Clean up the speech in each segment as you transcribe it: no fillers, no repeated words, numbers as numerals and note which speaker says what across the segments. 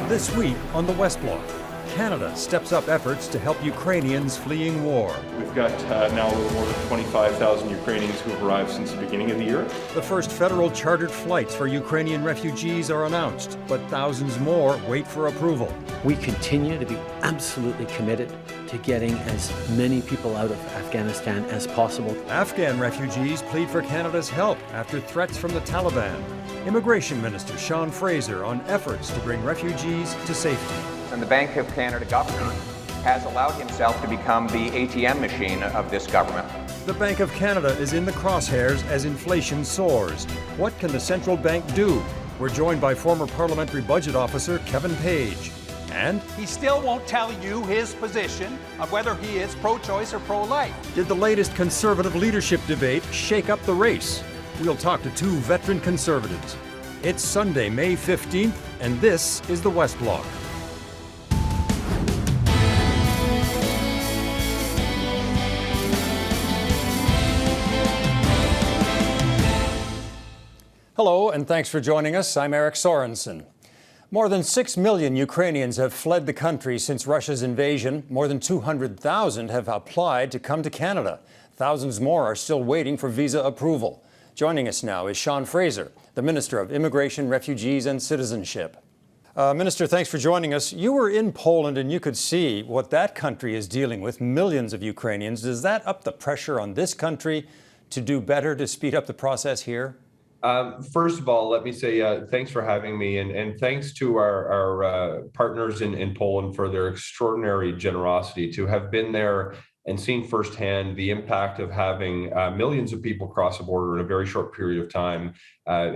Speaker 1: This week on the West Block, Canada steps up efforts to help Ukrainians fleeing war.
Speaker 2: We've got now a little more than 25,000 Ukrainians who have arrived since the beginning of the year.
Speaker 1: The first federal chartered flights for Ukrainian refugees are announced, but thousands more wait for approval.
Speaker 3: We continue to be absolutely committed to getting as many people out of Afghanistan as possible.
Speaker 1: Afghan refugees plead for Canada's help after threats from the Taliban. Immigration Minister Sean Fraser on efforts to bring refugees to safety.
Speaker 4: And the Bank of Canada governor has allowed himself to become the ATM machine of this government.
Speaker 1: The Bank of Canada is in the crosshairs as inflation soars. What can the central bank do? We're joined by former parliamentary budget officer Kevin Page. And
Speaker 5: he still won't tell you his position of whether he is pro-choice or pro-life.
Speaker 1: Did the latest Conservative leadership debate shake up the race? We'll talk to two veteran Conservatives. It's Sunday, May 15th, and this is the West Block. Hello, and thanks for joining us. I'm Eric Sorensen. More than 6 million Ukrainians have fled the country since Russia's invasion. More than 200,000 have applied to come to Canada. Thousands more are still waiting for visa approval. Joining us now is Sean Fraser, the Minister of Immigration, Refugees and Citizenship. Minister, thanks for joining us. You were in Poland and you could see what that country is dealing with, millions of Ukrainians. Does that up the pressure on this country to do better, to speed up the process here?
Speaker 6: First of all, let me say thanks for having me, and thanks to our partners in Poland for their extraordinary generosity to have been there and seen firsthand the impact of having millions of people cross the border in a very short period of time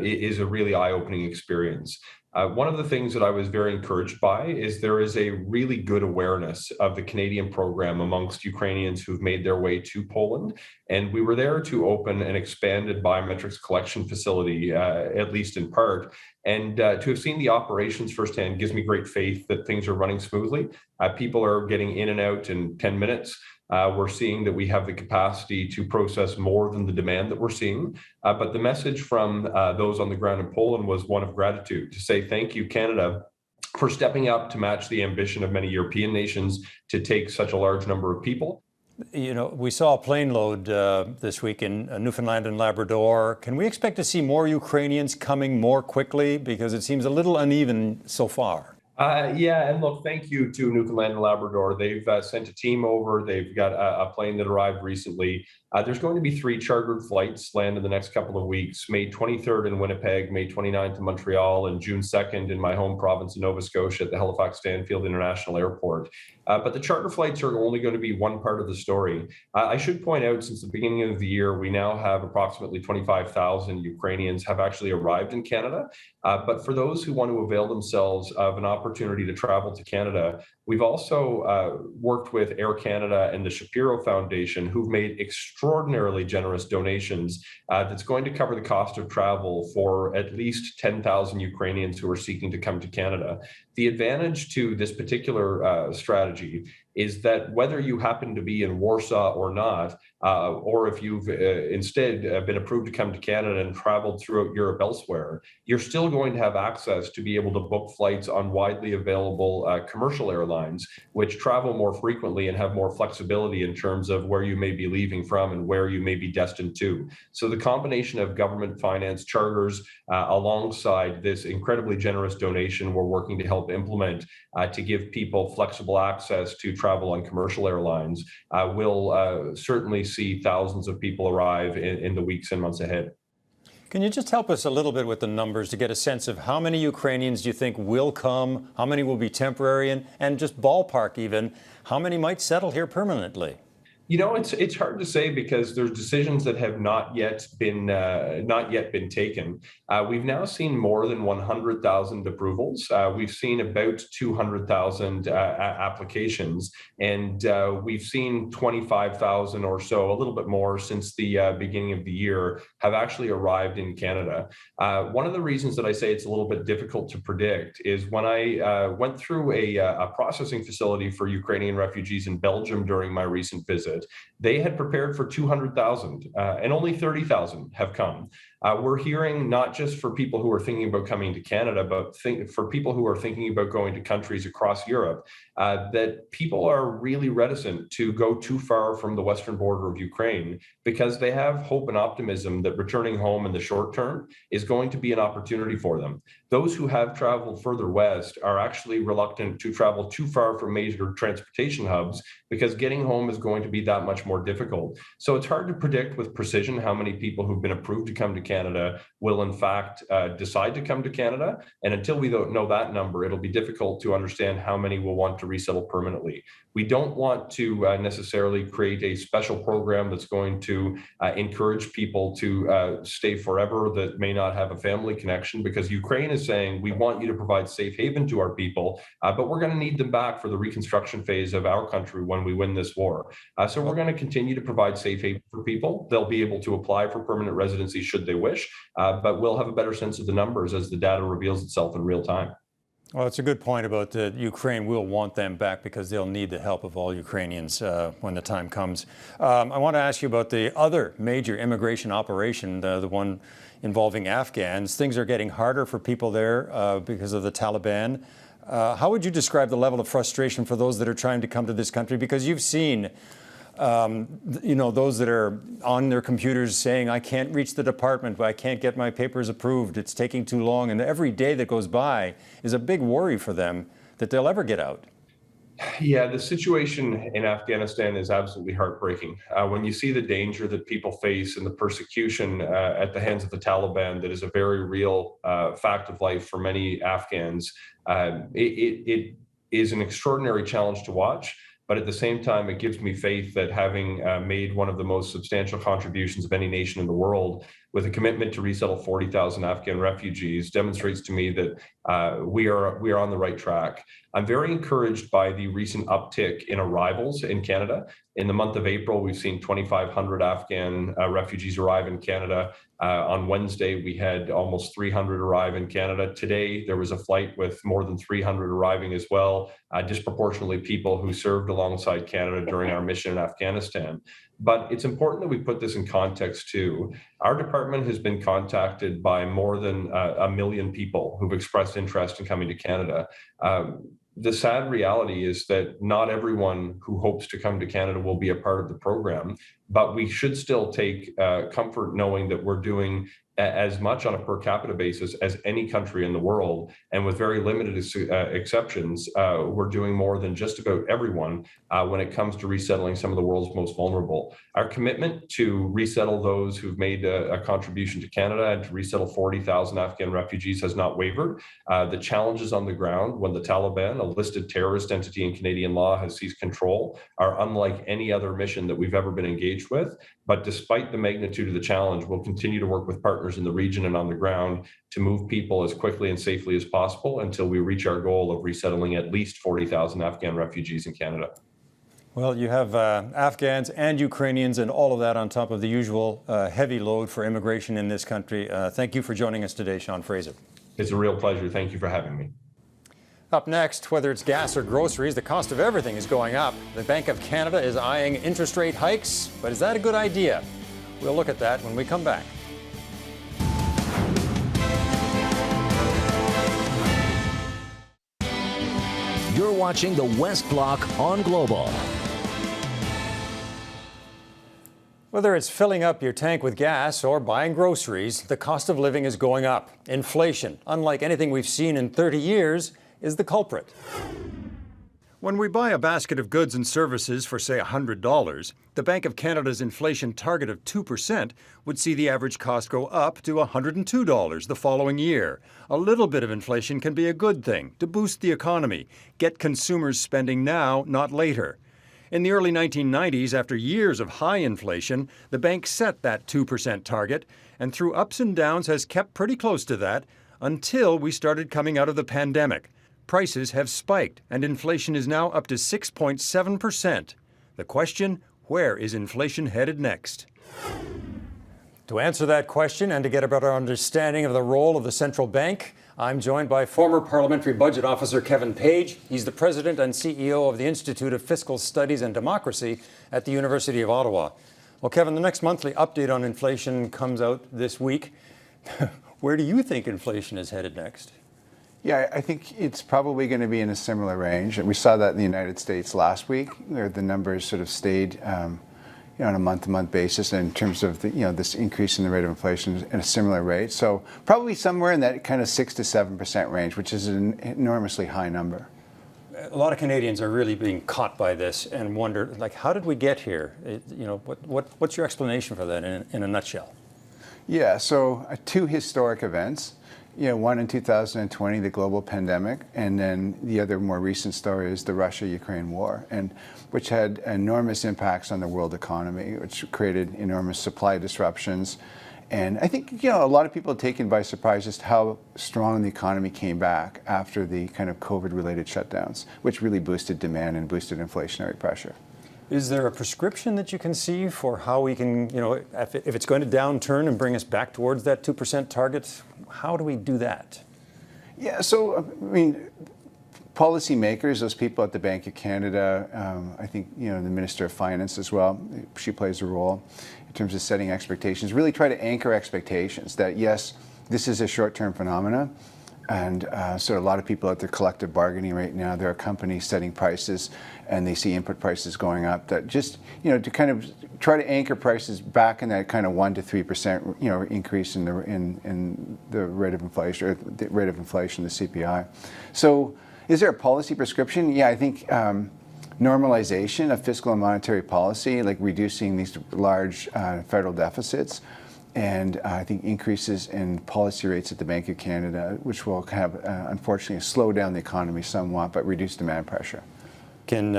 Speaker 6: is a really eye-opening experience. One of the things that I was very encouraged by is there is a really good awareness of the Canadian program amongst Ukrainians who've made their way to Poland. And we were there to open an expanded biometrics collection facility, at least in part. And to have seen the operations firsthand gives me great faith that things are running smoothly. People are getting in and out in 10 minutes. We're seeing that we have the capacity to process more than the demand that we're seeing. But the message from those on the ground in Poland was one of gratitude, to say thank you, Canada, for stepping up to match the ambition of many European nations to take such a large number of people.
Speaker 1: You know, we saw a plane load this week in Newfoundland and Labrador. Can we expect to see more Ukrainians coming more quickly? Because it seems a little uneven so far.
Speaker 6: Yeah, and look, thank you to Newfoundland and Labrador. They've sent a team over. They've got a plane that arrived recently. There's going to be 3 chartered flights land in the next couple of weeks, May 23rd in Winnipeg, May 29th in Montreal, and June 2nd in my home province of Nova Scotia at the Halifax-Stanfield International Airport. But the charter flights are only going to be one part of the story. I should point out, since the beginning of the year, we now have approximately 25,000 Ukrainians have actually arrived in Canada. But for those who want to avail themselves of an opportunity to travel to Canada, we've also worked with Air Canada and the Shapiro Foundation, who've made extraordinarily generous donations that's going to cover the cost of travel for at least 10,000 Ukrainians who are seeking to come to Canada. The advantage to this particular strategy is that whether you happen to be in Warsaw or not, or if you've instead been approved to come to Canada and traveled throughout Europe elsewhere, you're still going to have access to be able to book flights on widely available commercial airlines, which travel more frequently and have more flexibility in terms of where you may be leaving from and where you may be destined to. So the combination of government finance charters alongside this incredibly generous donation we're working to help implement to give people flexible access to travel on commercial airlines will certainly see thousands of people arrive in the weeks and months ahead.
Speaker 1: Can you just help us a little bit with the numbers to get a sense of how many Ukrainians do you think will come, how many will be temporary, and just ballpark even, how many might settle here permanently?
Speaker 6: You know, it's hard to say because there's decisions that have not yet been taken. We've now seen more than 100,000 approvals. We've seen about 200,000 applications, and we've seen 25,000 or so, a little bit more since the beginning of the year, have actually arrived in Canada. One of the reasons that I say it's a little bit difficult to predict is when I went through a processing facility for Ukrainian refugees in Belgium during my recent visit. They had prepared for 200,000 and only 30,000 have come. We're hearing not just for people who are thinking about coming to Canada, but for people who are thinking about going to countries across Europe, that people are really reticent to go too far from the western border of Ukraine because they have hope and optimism that returning home in the short term is going to be an opportunity for them. Those who have traveled further west are actually reluctant to travel too far from major transportation hubs because getting home is going to be that much more difficult. So it's hard to predict with precision how many people who've been approved to come to Canada will in fact decide to come to Canada. And until we don't know that number, it'll be difficult to understand how many will want to resettle permanently. We don't want to necessarily create a special program that's going to encourage people to stay forever that may not have a family connection, because Ukraine is saying, we want you to provide safe haven to our people, but we're going to need them back for the reconstruction phase of our country when we win this war. So we're going to continue to provide safe haven for people. They'll be able to apply for permanent residency should they wish, but we'll have a better sense of the numbers as the data reveals itself in real time.
Speaker 1: Well, it's a good point about Ukraine will want them back because they'll need the help of all Ukrainians when the time comes. I want to ask you about the other major immigration operation, the one involving Afghans. Things are getting harder for people there because of the Taliban. How would you describe the level of frustration for those that are trying to come to this country? Because you've seen those that are on their computers saying, I can't reach the department, I can't get my papers approved, it's taking too long. And every day that goes by is a big worry for them that they'll ever get out.
Speaker 6: Yeah, the situation in Afghanistan is absolutely heartbreaking. When you see the danger that people face and the persecution at the hands of the Taliban, that is a very real fact of life for many Afghans, it is an extraordinary challenge to watch. But at the same time, it gives me faith that having made one of the most substantial contributions of any nation in the world with a commitment to resettle 40,000 Afghan refugees demonstrates to me that we are on the right track. I'm very encouraged by the recent uptick in arrivals in Canada. In the month of April, we've seen 2,500 Afghan refugees arrive in Canada. On Wednesday, we had almost 300 arrive in Canada. Today, there was a flight with more than 300 arriving as well, disproportionately people who served alongside Canada during our mission in Afghanistan. But it's important that we put this in context too. Our department has been contacted by more than 1 million people who've expressed interest in coming to Canada. The sad reality is that not everyone who hopes to come to Canada will be a part of the program, but we should still take comfort knowing that we're doing as much on a per capita basis as any country in the world. And with very limited exceptions, we're doing more than just about everyone when it comes to resettling some of the world's most vulnerable. Our commitment to resettle those who've made a contribution to Canada and to resettle 40,000 Afghan refugees has not wavered. The challenges on the ground when the Taliban, a listed terrorist entity in Canadian law, has seized control are unlike any other mission that we've ever been engaged with. But despite the magnitude of the challenge, we'll continue to work with partners in the region and on the ground to move people as quickly and safely as possible until we reach our goal of resettling at least 40,000 Afghan refugees in Canada.
Speaker 1: Well, you have Afghans and Ukrainians and all of that on top of the usual heavy load for immigration in this country. Thank you for joining us today, Sean Fraser.
Speaker 6: It's a real pleasure. Thank you for having me.
Speaker 1: Up next, whether it's gas or groceries, the cost of everything is going up. The Bank of Canada is eyeing interest rate hikes, but is that a good idea? We'll look at that when we come back.
Speaker 7: You're watching the West Block on Global.
Speaker 1: Whether it's filling up your tank with gas or buying groceries, the cost of living is going up. Inflation, unlike anything we've seen in 30 years, is the culprit. When we buy a basket of goods and services for, say, $100, the Bank of Canada's inflation target of 2% would see the average cost go up to $102 the following year. A little bit of inflation can be a good thing to boost the economy, get consumers spending now, not later. In the early 1990s, after years of high inflation, the bank set that 2% target, and through ups and downs has kept pretty close to that until we started coming out of the pandemic. Prices have spiked, and inflation is now up to 6.7%. The question, where is inflation headed next? To answer that question and to get a better understanding of the role of the central bank, I'm joined by former Parliamentary Budget Officer Kevin Page. He's the President and CEO of the Institute of Fiscal Studies and Democracy at the University of Ottawa. Well, Kevin, the next monthly update on inflation comes out this week. Where do you think inflation is headed next?
Speaker 8: Yeah, I think it's probably going to be in a similar range. We saw that in the United States last week, where the numbers sort of stayed on a month-to-month basis in terms of this increase in the rate of inflation at a similar rate. So probably somewhere in that kind of 6 to 7% range, which is an enormously high number.
Speaker 1: A lot of Canadians are really being caught by this and wonder, like, how did we get here? What's your explanation for that in a nutshell?
Speaker 8: Yeah, so two historic events. One in 2020, the global pandemic, and then the other more recent story is the Russia-Ukraine war, and which had enormous impacts on the world economy, which created enormous supply disruptions. And I think, a lot of people are taken by surprise just how strong the economy came back after the kind of COVID-related shutdowns, which really boosted demand and boosted inflationary pressure.
Speaker 1: Is there a prescription that you can see for how we can, if it's going to downturn and bring us back towards that 2% target, how do we do that?
Speaker 8: Yeah, so, I mean, policymakers, those people at the Bank of Canada, I think, the Minister of Finance as well, she plays a role in terms of setting expectations, really try to anchor expectations that, yes, this is a short-term phenomena. And so a lot of people at their collective bargaining right now, there are companies setting prices and they see input prices going up, that just, to kind of try to anchor prices back in that kind of 1 to 3%, increase in the rate of inflation, or the rate of inflation, the CPI. So is there a policy prescription? Yeah, I think normalization of fiscal and monetary policy, like reducing these large federal deficits, and I think increases in policy rates at the Bank of Canada, which will have, unfortunately, slow down the economy somewhat, but reduce demand pressure.
Speaker 1: Can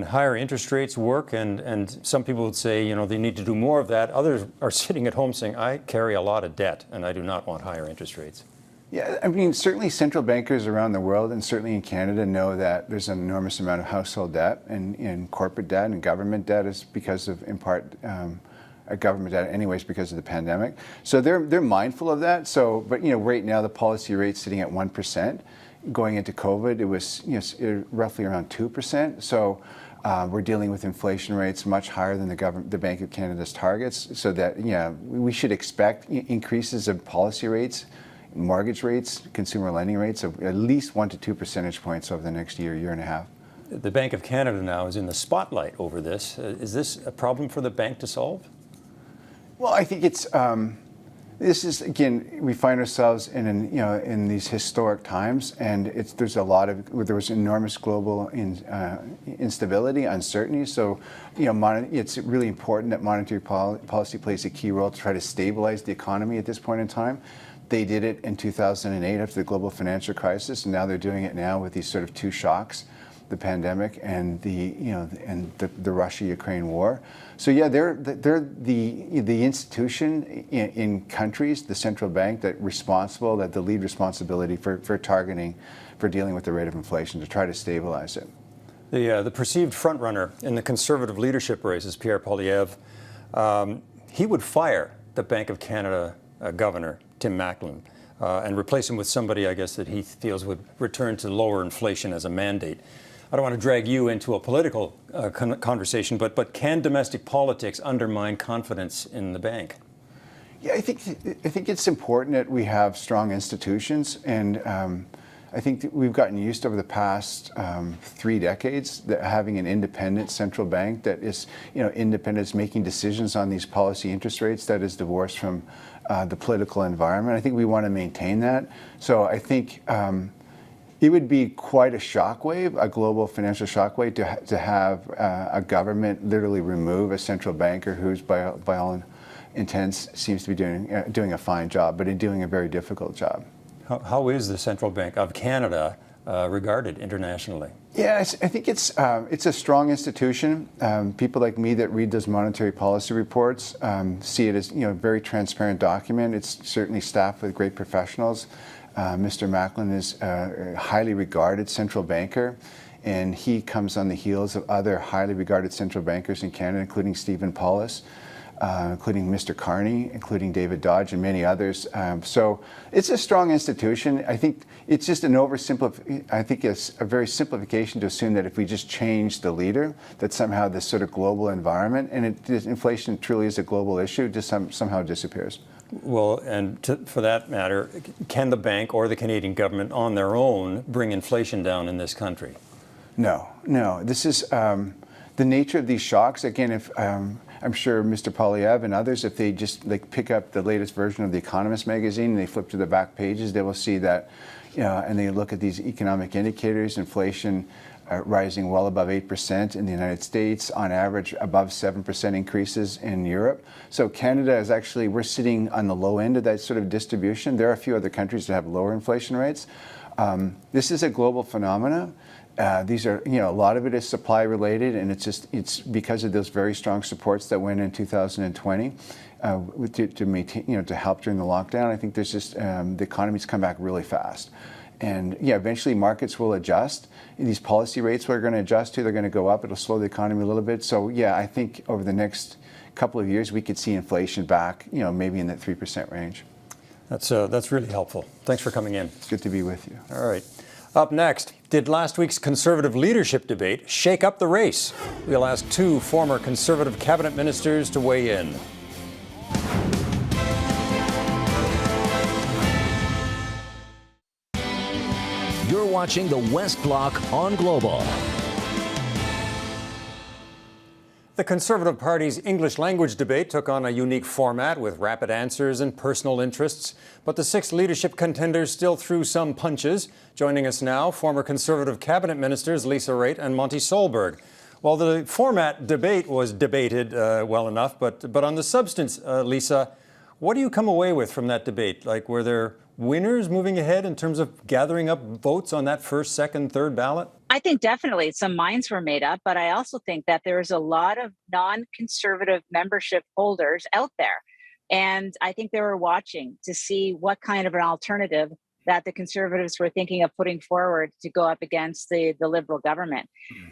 Speaker 1: higher interest rates work? And some people would say, they need to do more of that. Others are sitting at home saying, I carry a lot of debt, and I do not want higher interest rates.
Speaker 8: Yeah, I mean, certainly central bankers around the world, and certainly in Canada, know that there's an enormous amount of household debt and corporate debt and government debt is because of, in part, government debt anyways because of the pandemic. So they're mindful of that. So, but right now the policy rate's sitting at 1%. Going into COVID, it was roughly around 2%. So we're dealing with inflation rates much higher than the Bank of Canada's targets. So that we should expect increases of policy rates, mortgage rates, consumer lending rates of at least 1 to 2 percentage points over the next year and a half.
Speaker 1: The Bank of Canada now is in the spotlight over this. Is this a problem for the bank to solve?
Speaker 8: Well, I think it's this is, again, we find ourselves in these historic times, and there was enormous global instability, uncertainty. So it's really important that monetary policy plays a key role to try to stabilize the economy at this point in time. They did it in 2008 after the global financial crisis, and now they're doing it now with these sort of two shocks, the pandemic and the Russia-Ukraine war. So yeah, they're the institution in countries, the central bank, that the lead responsibility for dealing with the rate of inflation to try to stabilize it.
Speaker 1: The perceived frontrunner in the Conservative leadership race is Pierre Poilievre. He would fire the Bank of Canada governor, Tim Macklem, and replace him with somebody, I guess, that he feels would return to lower inflation as a mandate. I don't want to drag you into a political conversation, but can domestic politics undermine confidence in the bank?
Speaker 8: Yeah, I think it's important that we have strong institutions, and I think that we've gotten used over the past 3 decades that having an independent central bank that is, independent, is making decisions on these policy interest rates that is divorced from the political environment. I think we want to maintain that. So I think it would be quite a shockwave, a global financial shockwave, to have a government literally remove a central banker who's, by all intents, seems to be doing a fine job, but in doing a very difficult job.
Speaker 1: How is the Central Bank of Canada regarded internationally?
Speaker 8: Yeah, I think it's a strong institution. People like me that read those monetary policy reports see it as a very transparent document. It's certainly staffed with great professionals. Mr. Macklem is a highly regarded central banker, and he comes on the heels of other highly regarded central bankers in Canada, including Stephen Paulus, including Mr. Carney, including David Dodge, and many others. So it's a strong institution. I think it's just I think it's a very simplification to assume that if we just change the leader, that somehow this sort of global environment, and inflation truly is a global issue, just somehow disappears.
Speaker 1: Well, and for that matter, can the bank or the Canadian government on their own bring inflation down in this country?
Speaker 8: No. This is the nature of these shocks. Again, if I'm sure Mr. Poilievre and others, if they just pick up the latest version of the Economist magazine and they flip to the back pages, they will see that, and they look at these economic indicators, inflation rising well above 8% in the United States, on average above 7% increases in Europe. So Canada is actually, we're sitting on the low end of that sort of distribution. There are a few other countries that have lower inflation rates. This is a global phenomenon. These are, a lot of it is supply related, and it's because of those very strong supports that went in 2020 to maintain, to help during the lockdown. I think there's just the economy's come back really fast. And eventually markets will adjust. These policy rates we're going to adjust to, they're going to go up. It'll slow the economy a little bit. So I think over the next couple of years, we could see inflation back, maybe in that 3% range.
Speaker 1: That's really helpful. Thanks for coming in.
Speaker 8: It's good to be with you.
Speaker 1: All right. Up next, did last week's Conservative leadership debate shake up the race? We'll ask two former Conservative cabinet ministers to weigh in.
Speaker 7: You're watching the West Block on Global.
Speaker 1: The Conservative Party's English language debate took on a unique format with rapid answers and personal interests, but the six leadership contenders still threw some punches. Joining us now, former Conservative cabinet ministers Lisa Raitt and Monte Solberg. Well, the format debate was debated well enough, but on the substance, Lisa, what do you come away with from that debate? Were there winners moving ahead in terms of gathering up votes on that first, second, third ballot?
Speaker 9: I think definitely some minds were made up, but I also think that there's a lot of non-conservative membership holders out there. And I think they were watching to see what kind of an alternative that the Conservatives were thinking of putting forward to go up against the Liberal government.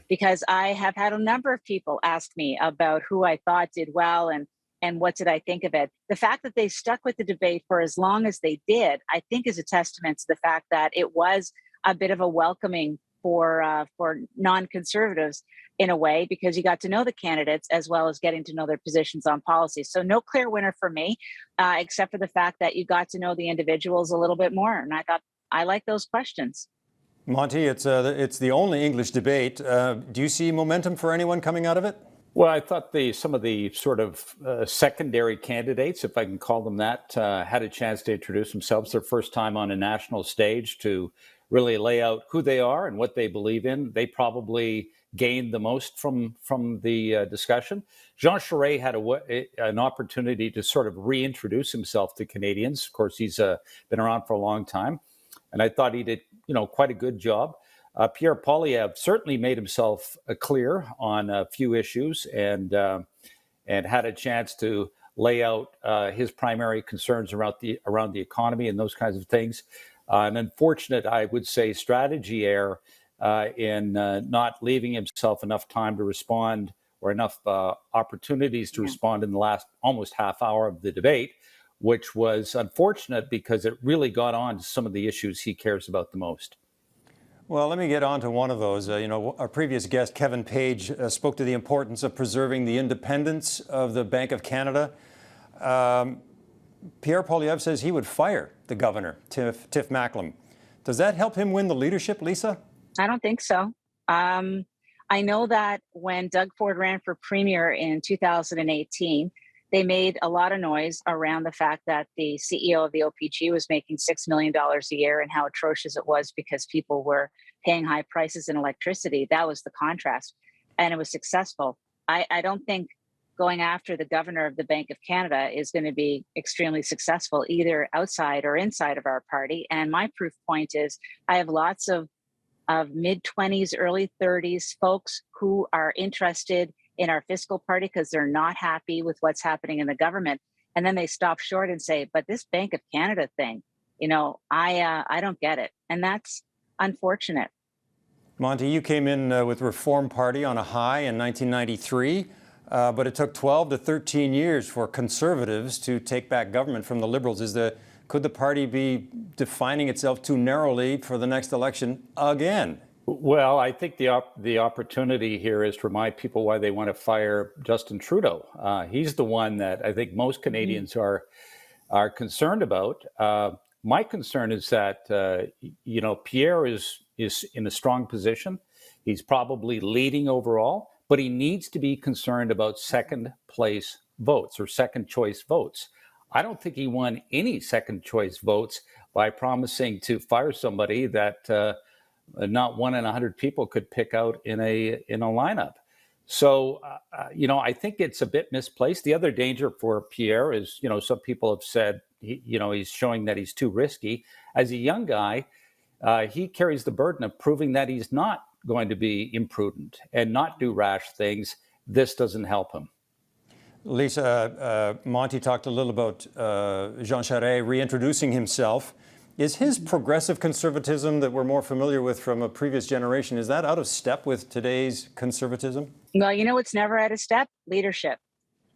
Speaker 9: Because I have had a number of people ask me about who I thought did well and what did I think of it. The fact that they stuck with the debate for as long as they did, I think is a testament to the fact that it was a bit of a welcoming for non-conservatives in a way, because you got to know the candidates as well as getting to know their positions on policy. So no clear winner for me, except for the fact that you got to know the individuals a little bit more. And I thought, I like those questions.
Speaker 1: Monte, it's the only English debate. Do you see momentum for anyone coming out of it?
Speaker 10: Well, I thought some of the sort of secondary candidates, if I can call them that, had a chance to introduce themselves their first time on a national stage to really lay out who they are and what they believe in. They probably gained the most from the discussion. Jean Charest had an opportunity to sort of reintroduce himself to Canadians. Of course, he's been around for a long time, and I thought he did quite a good job. Pierre Poilievre certainly made himself clear on a few issues and had a chance to lay out his primary concerns around the economy and those kinds of things. An unfortunate, I would say, strategy error in not leaving himself enough time to respond or enough opportunities to respond in the last almost half hour of the debate, which was unfortunate because it really got on to some of the issues he cares about the most.
Speaker 1: Well, let me get on to one of those. Our previous guest, Kevin Page, spoke to the importance of preserving the independence of the Bank of Canada. Pierre Poilievre says he would fire the governor, Tiff Macklem. Does that help him win the leadership, Lisa?
Speaker 9: I don't think so. I know that when Doug Ford ran for premier in 2018, they made a lot of noise around the fact that the CEO of the OPG was making $6 million a year and how atrocious it was because people were paying high prices in electricity. That was the contrast, and it was successful. I don't think going after the governor of the Bank of Canada is going to be extremely successful, either outside or inside of our party. And my proof point is I have lots of mid-20s, early 30s folks who are interested in our fiscal party because they're not happy with what's happening in the government. And then they stop short and say, but this Bank of Canada thing, I don't get it. And that's unfortunate.
Speaker 1: Monte, you came in with Reform Party on a high in 1993, but it took 12 to 13 years for Conservatives to take back government from the Liberals. Could the party be defining itself too narrowly for the next election again?
Speaker 10: Well, I think the opportunity here is to remind people why they want to fire Justin Trudeau. He's the one that I think most Canadians are are concerned about. My concern is that, Pierre is in a strong position. He's probably leading overall, but he needs to be concerned about second place votes or second choice votes. I don't think he won any second choice votes by promising to fire somebody that not 1 in 100 people could pick out in a lineup. So, I think it's a bit misplaced. The other danger for Pierre is, some people have said, he's showing that he's too risky. As a young guy, he carries the burden of proving that he's not going to be imprudent and not do rash things. This doesn't help him.
Speaker 1: Lisa, Monte talked a little about Jean Charest reintroducing himself. Is his progressive conservatism that we're more familiar with from a previous generation, is that out of step with today's conservatism?
Speaker 9: Well, it's never out of step, leadership.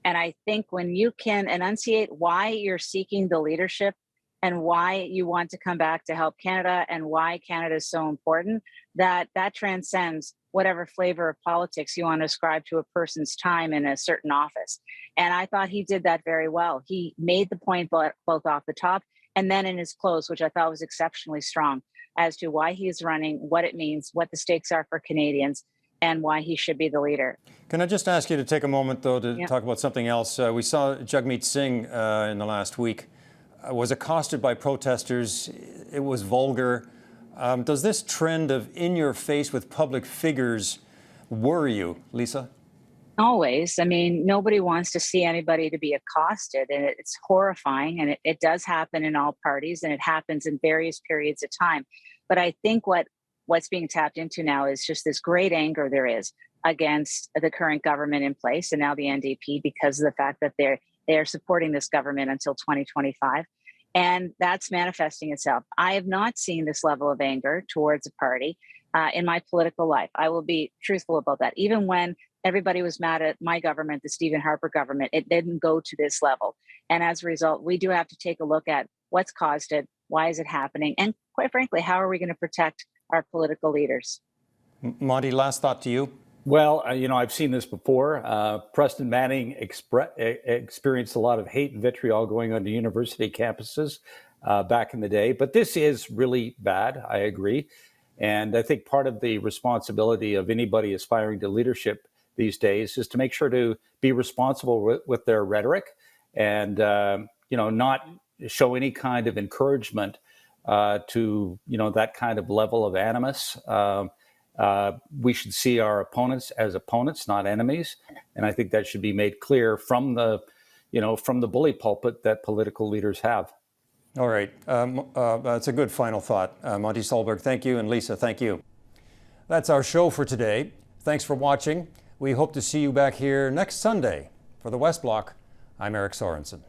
Speaker 9: And I think when you can enunciate why you're seeking the leadership and why you want to come back to help Canada and why Canada is so important, that transcends whatever flavor of politics you want to ascribe to a person's time in a certain office. And I thought he did that very well. He made the point both off the top and then in his close, which I thought was exceptionally strong, as to why he is running, what it means, what the stakes are for Canadians, and why he should be the leader.
Speaker 1: Can I just ask you to take a moment, though, to talk about something else? We saw Jug Meat Sing in the last week was accosted by protesters. It was vulgar. Does this trend of in your face with public figures worry you, Lisa?
Speaker 9: Always. Nobody wants to see anybody to be accosted, and it's horrifying, and it does happen in all parties, and it happens in various periods of time. But I think what's being tapped into now is just this great anger there is against the current government in place, and now the NDP, because of the fact that they are supporting this government until 2025. And that's manifesting itself. I have not seen this level of anger towards a party in my political life. I will be truthful about that. Even when everybody was mad at my government, the Stephen Harper government, it didn't go to this level. And as a result, we do have to take a look at what's caused it, why is it happening, and quite frankly, how are we going to protect our political leaders?
Speaker 1: Monte, last thought to you.
Speaker 10: Well, I've seen this before. Preston Manning experienced a lot of hate and vitriol going on to university campuses back in the day. But this is really bad, I agree. And I think part of the responsibility of anybody aspiring to leadership these days is to make sure to be responsible with their rhetoric and, not show any kind of encouragement to, that kind of level of animus. We should see our opponents as opponents, not enemies. And I think that should be made clear from the bully pulpit that political leaders have.
Speaker 1: All right. That's a good final thought. Monte Solberg, thank you. And Lisa, thank you. That's our show for today. Thanks for watching. We hope to see you back here next Sunday. For the West Block, I'm Eric Sorensen.